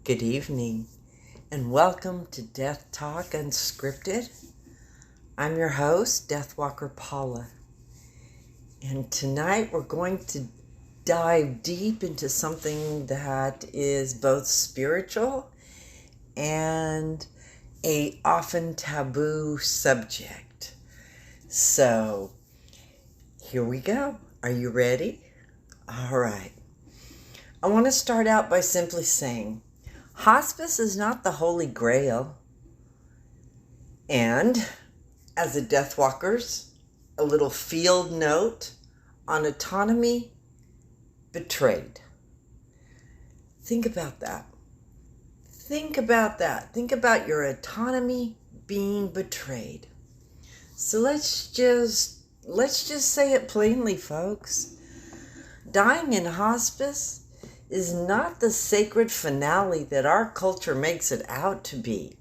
Good evening, and welcome to Death Talk Unscripted. I'm your host, Deathwalker Paula, and tonight we're going to dive deep into something that is both spiritual and a often taboo subject. So, here we go. Are you ready? All right. I want to start out by simply saying, hospice is not the Holy Grail. And as a Deathwalkers, a little field note on autonomy betrayed. Think about that. Think about that. Think about your autonomy being betrayed. So let's just say it plainly, folks. Dying in hospice is not the sacred finale that our culture makes it out to be.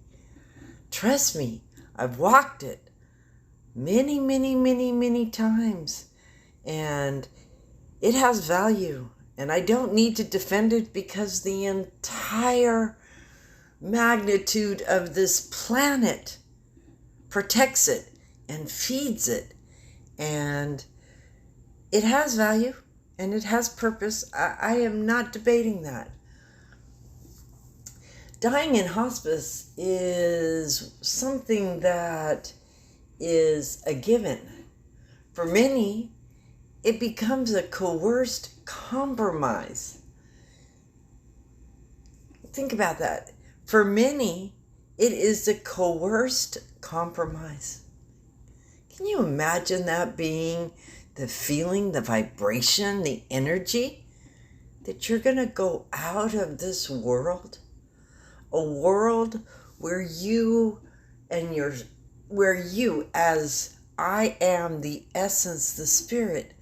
Trust me, I've walked it many times, and it has value, and I don't need to defend it because the entire magnitude of this planet protects it and feeds it, and it has value. And it has purpose. I am not debating that. Dying in hospice is something that is a given. For many, it becomes a coerced compromise. Think about that. For many, it is a coerced compromise. Can you imagine that being the feeling, the vibration, the energy that you're going to go out of this world? A world where you as I am the essence, the spirit,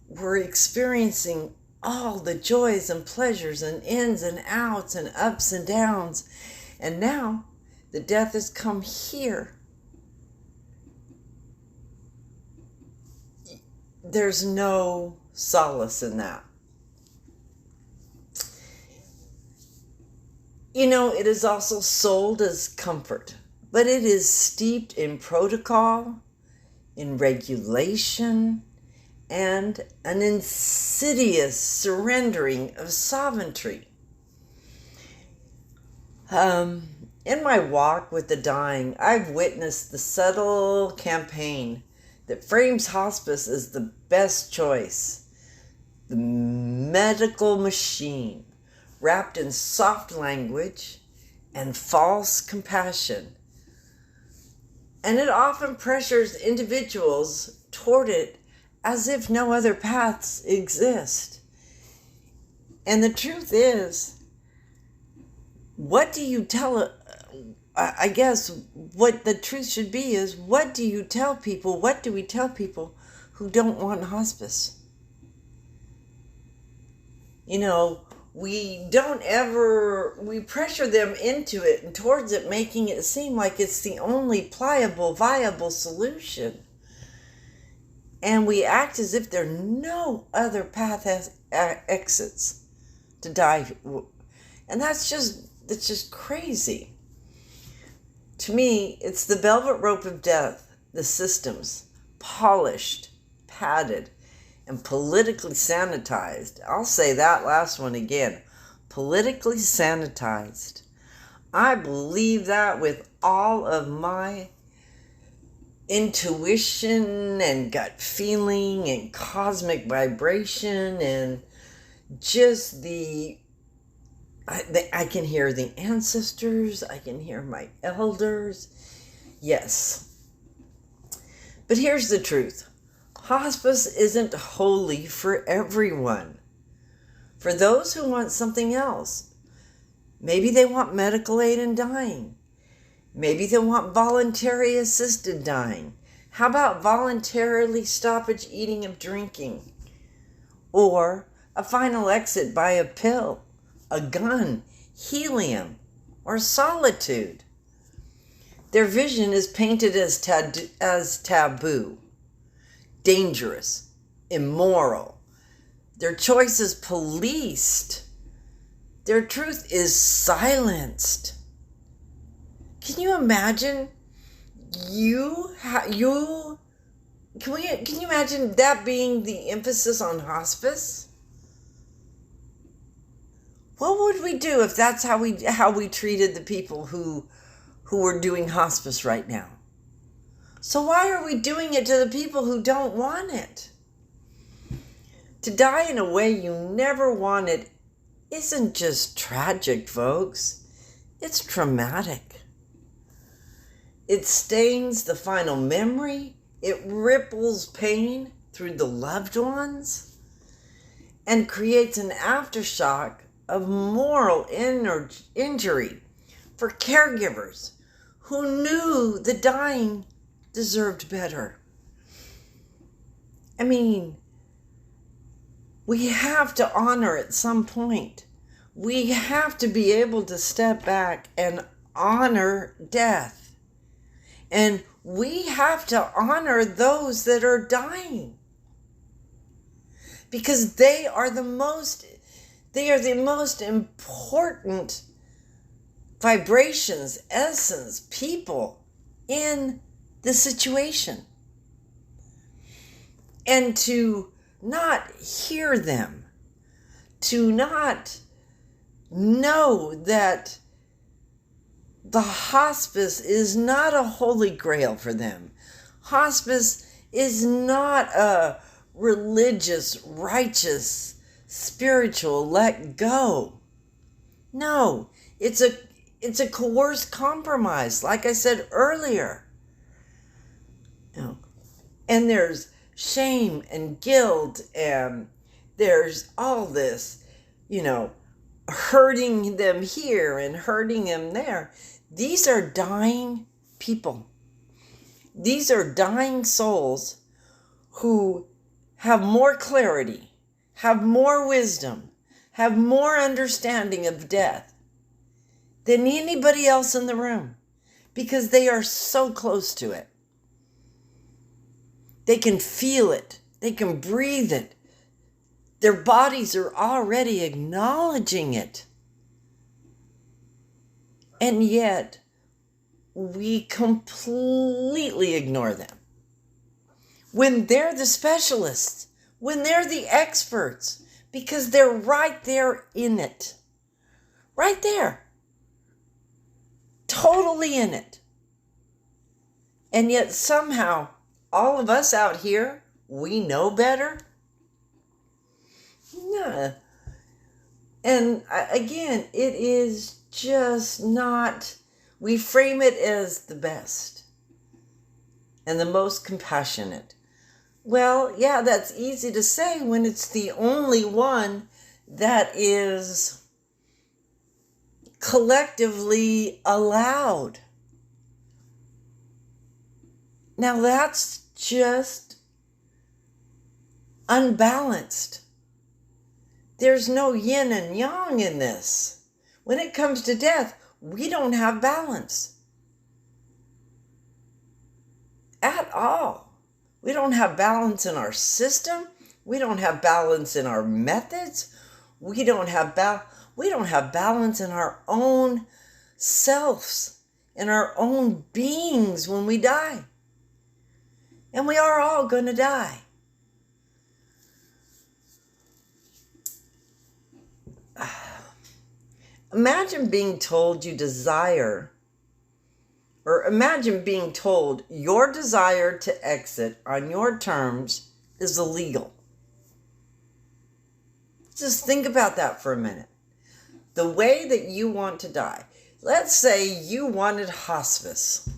we're experiencing all the joys and pleasures and ins and outs and ups and downs. And now the death has come here. There's no solace in that. You know, it is also sold as comfort, but it is steeped in protocol, in regulation, and an insidious surrendering of sovereignty. In my walk with the dying, I've witnessed the subtle campaign that frames hospice as the best choice. The medical machine, wrapped in soft language and false compassion. And it often pressures individuals toward it as if no other paths exist. And the truth is, what do you tell I guess what the truth should be is, what do we tell people who don't want hospice? You know, we pressure them into it and towards it, making it seem like it's the only pliable, viable solution. And we act as if there no other path has exits to die. And that's just crazy. To me, it's the velvet rope of death, the systems, polished, padded, and politically sanitized. I'll say that last one again, politically sanitized. I believe that with all of my intuition and gut feeling and cosmic vibration, and just I can hear the ancestors. I can hear my elders. Yes. But here's the truth. Hospice isn't wholly for everyone. For those who want something else, maybe they want medical aid in dying. Maybe they want voluntary assisted dying. How about voluntarily stoppage eating and drinking? Or a final exit by a pill, a gun, helium, or solitude. Their vision is painted as taboo, dangerous, immoral. Their choice is policed Their truth is silenced. Can you imagine can you imagine that being the emphasis on hospice? What would we do if that's how we treated the people who are doing hospice right now? So why are we doing it to the people who don't want it? To die in a way you never wanted isn't just tragic, folks. It's traumatic. It stains the final memory. It ripples pain through the loved ones and creates an aftershock of moral injury for caregivers who knew the dying deserved better. I mean, we have to honor at some point. We have to be able to step back and honor death. And we have to honor those that are dying. Because they are the most important vibrations, essence, people in the situation. And to not hear them, to not know that the hospice is not a holy grail for them. Hospice is not a religious, righteous, spiritual let go. No, it's a coerced compromise, like I said earlier. And there's shame and guilt, and there's all this, hurting them here and hurting them there. These are dying people. These are dying souls who have more clarity, have more wisdom, have more understanding of death than anybody else in the room, because they are so close to it. They can feel it. They can breathe it. Their bodies are already acknowledging it. And yet, we completely ignore them. When they're the specialists, when they're the experts, because they're right there in it. Right there. Totally in it. And yet somehow, all of us out here, we know better. Yeah. And again, it is just not, we frame it as the best and the most compassionate. Well, yeah, that's easy to say when it's the only one that is collectively allowed. Now that's just unbalanced. There's no yin and yang in this. When it comes to death, we don't have balance at all. We don't have balance in our system. We don't have balance in our methods. We don't have balance in our own selves, in our own beings when we die. And we are all going to die. Imagine being told you desire, or imagine being told your desire to exit on your terms is illegal. Just think about that for a minute. The way that you want to die. Let's say you wanted hospice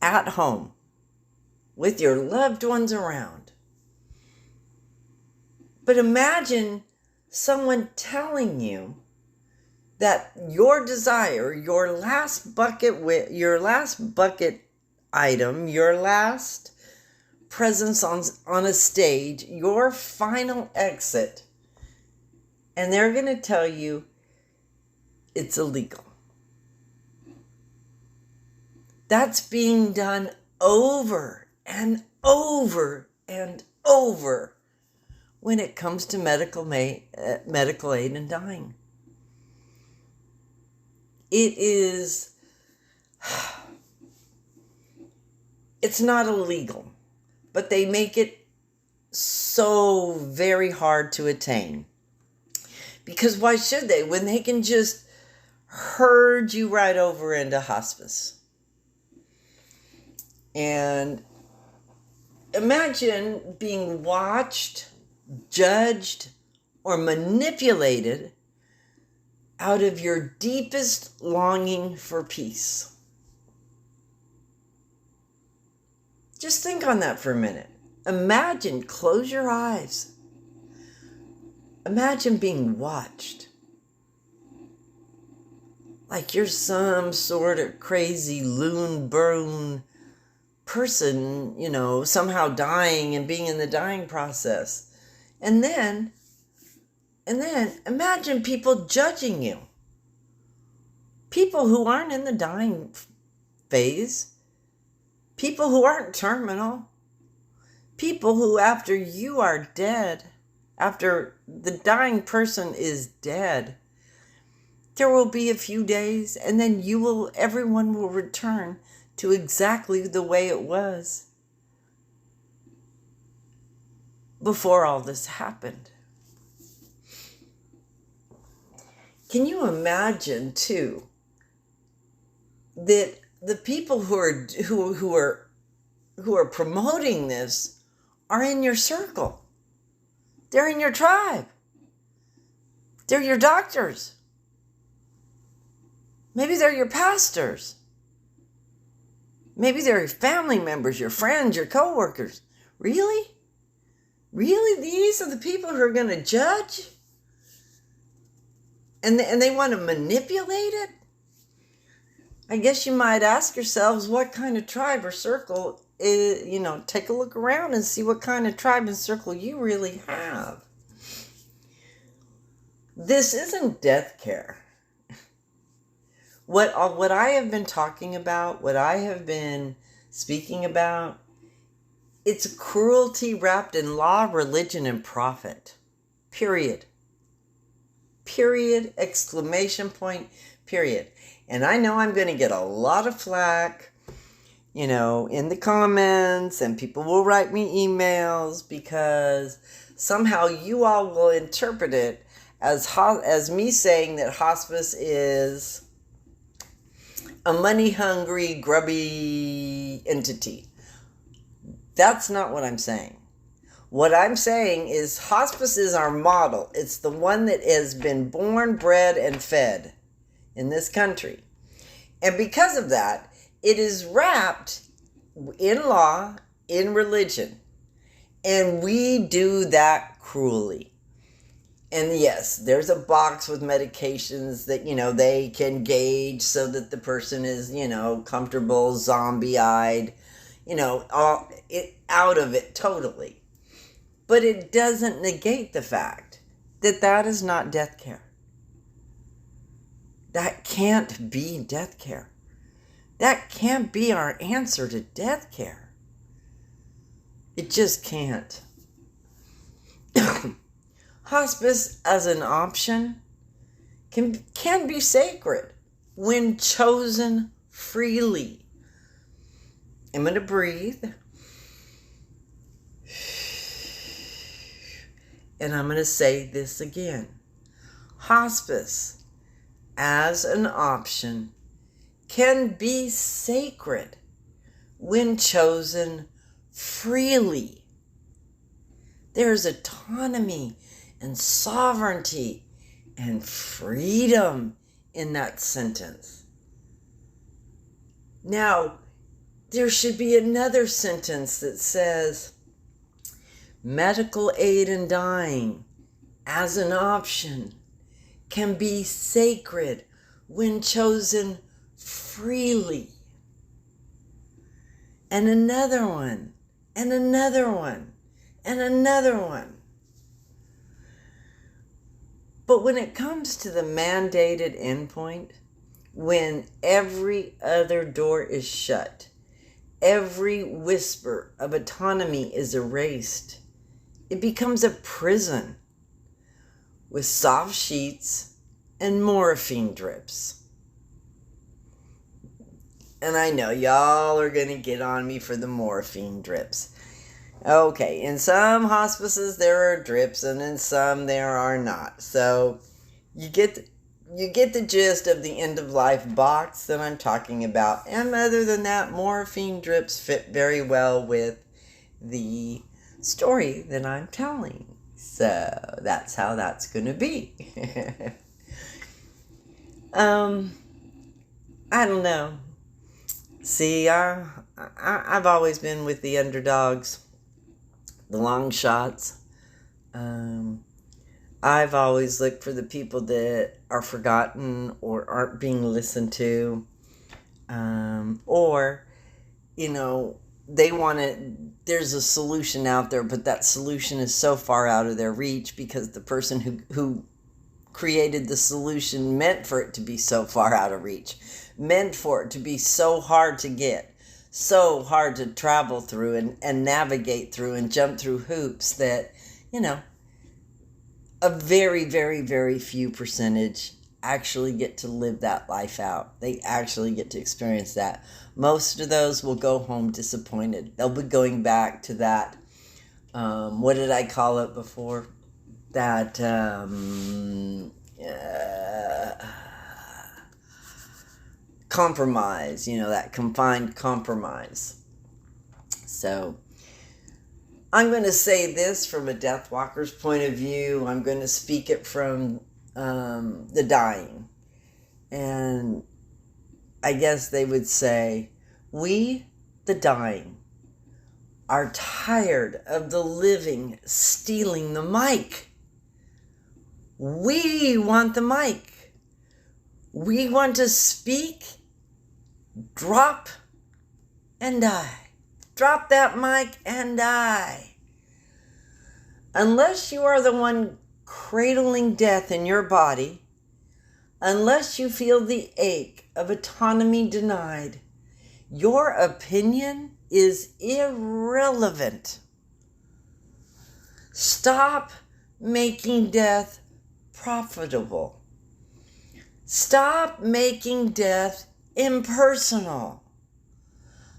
at home with your loved ones around. But imagine someone telling you that your desire, your last bucket item, your last presence on a stage, your final exit, and they're going to tell you it's illegal. That's being done over and over and over when it comes to medical aid and dying. It is, it's not illegal, but they make it so very hard to attain. Because why should they, when they can just herd you right over into hospice? And imagine being watched, judged, or manipulated out of your deepest longing for peace. Just think on that for a minute. Imagine, close your eyes. Imagine being watched. Like you're some sort of crazy loon burn person, somehow dying and being in the dying process. And then imagine people judging you. People who aren't in the dying phase. People who aren't terminal. People who, after you are dead, after the dying person is dead, there will be a few days, and then everyone will return to exactly the way it was before all this happened. Can you imagine too that the people who are promoting this are in your circle? They're in your tribe. They're your doctors. Maybe they're your pastors. Maybe they're your family members, your friends, your coworkers. Really? Really? These are the people who are going to judge? And they want to manipulate it? I guess you might ask yourselves what kind of tribe or circle is, take a look around and see what kind of tribe and circle you really have. This isn't death care. What I have been talking about, what I have been speaking about, it's cruelty wrapped in law, religion, and profit. Period. Period. Exclamation point. Period. And I know I'm going to get a lot of flack, in the comments, and people will write me emails because somehow you all will interpret it as me saying that hospice is a money-hungry, grubby entity. That's not what I'm saying. What I'm saying is hospice is our model. It's the one that has been born, bred, and fed in this country. And because of that, it is wrapped in law, in religion. And we do that cruelly. And yes, there's a box with medications that, they can gauge so that the person is, comfortable, zombie-eyed, out of it totally. But it doesn't negate the fact that that is not death care. That can't be death care. That can't be our answer to death care. It just can't. Hospice as an option can be sacred when chosen freely. I'm going to breathe. And I'm going to say this again. Hospice as an option can be sacred when chosen freely. There's autonomy and sovereignty and freedom in that sentence. Now, there should be another sentence that says, medical aid in dying as an option can be sacred when chosen freely. And another one, and another one, and another one. But when it comes to the mandated endpoint, when every other door is shut, every whisper of autonomy is erased, it becomes a prison with soft sheets and morphine drips. And I know y'all are going to get on me for the morphine drips. Okay, in some hospices there are drips, and in some there are not. So you get the gist of the end-of-life box that I'm talking about. And other than that, morphine drips fit very well with the story that I'm telling. So that's how that's going to be. I don't know. See, I've always been with the underdogs, the long shots. I've always looked for the people that are forgotten or aren't being listened to. Or, they want to, there's a solution out there, but that solution is so far out of their reach because the person who created the solution meant for it to be so far out of reach, meant for it to be so hard to get, so hard to travel through and navigate through and jump through hoops that, a very, very, very few percentage actually get to live that life out. They actually get to experience that. Most of those will go home disappointed. They'll be going back to that, what did I call it before? That compromise, that confined compromise. So I'm going to say this from a death walker's point of view. I'm going to speak it from the dying. And I guess they would say, we, the dying, are tired of the living stealing the mic. We want the mic. We want to speak, drop, and die. Drop that mic and die. Unless you are the one cradling death in your body, unless you feel the ache of autonomy denied, your opinion is irrelevant. Stop making death profitable. Stop making death impersonal.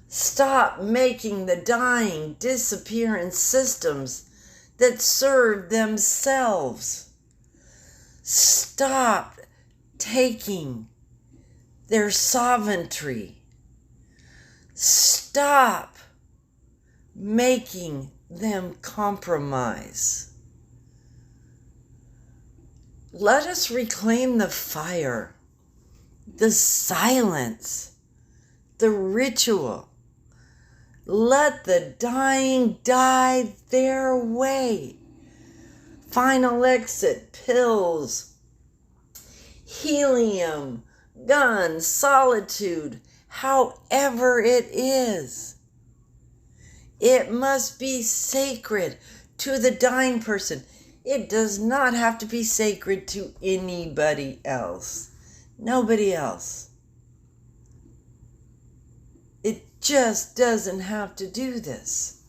Stop making the dying disappear in systems that serve themselves. Stop taking their sovereignty. Stop making them compromise. Let us reclaim the fire, the silence, the ritual. Let the dying die their way. Final exit, pills, helium, guns, solitude, however it is. It must be sacred to the dying person. It does not have to be sacred to anybody else. Nobody else. It just doesn't have to do this.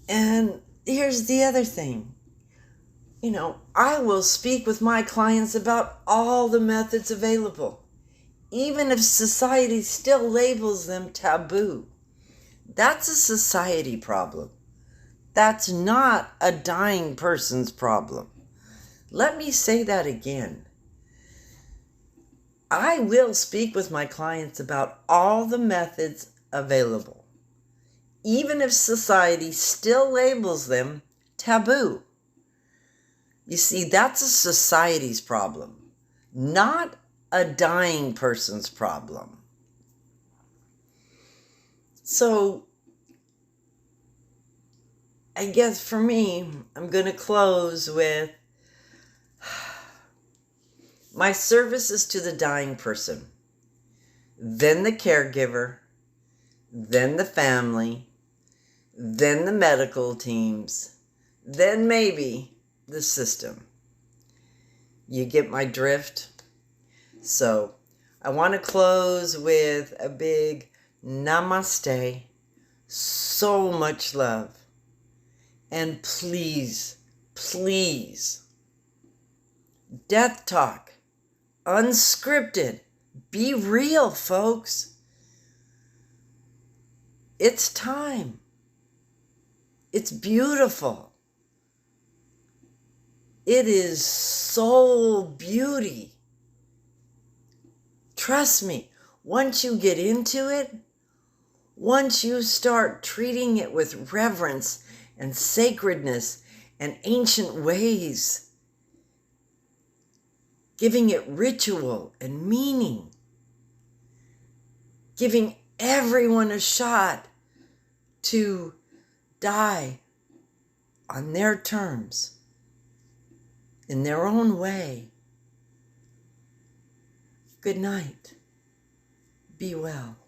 And here's the other thing. I will speak with my clients about all the methods available, even if society still labels them taboo. That's a society problem. That's not a dying person's problem. Let me say that again. I will speak with my clients about all the methods available, even if society still labels them taboo. You see, that's a society's problem, not a dying person's problem. So, I guess for me, I'm going to close with my service is to the dying person, then the caregiver, then the family, then the medical teams, then maybe the system. You get my drift? So I want to close with a big namaste, so much love. And please, please, Death Talk, Unscripted, Be real, folks. It's time. It's beautiful. It is soul beauty. Trust me, once you get into it, once you start treating it with reverence and sacredness and ancient ways, giving it ritual and meaning, giving everyone a shot to die on their terms, in their own way. Good night. Be well.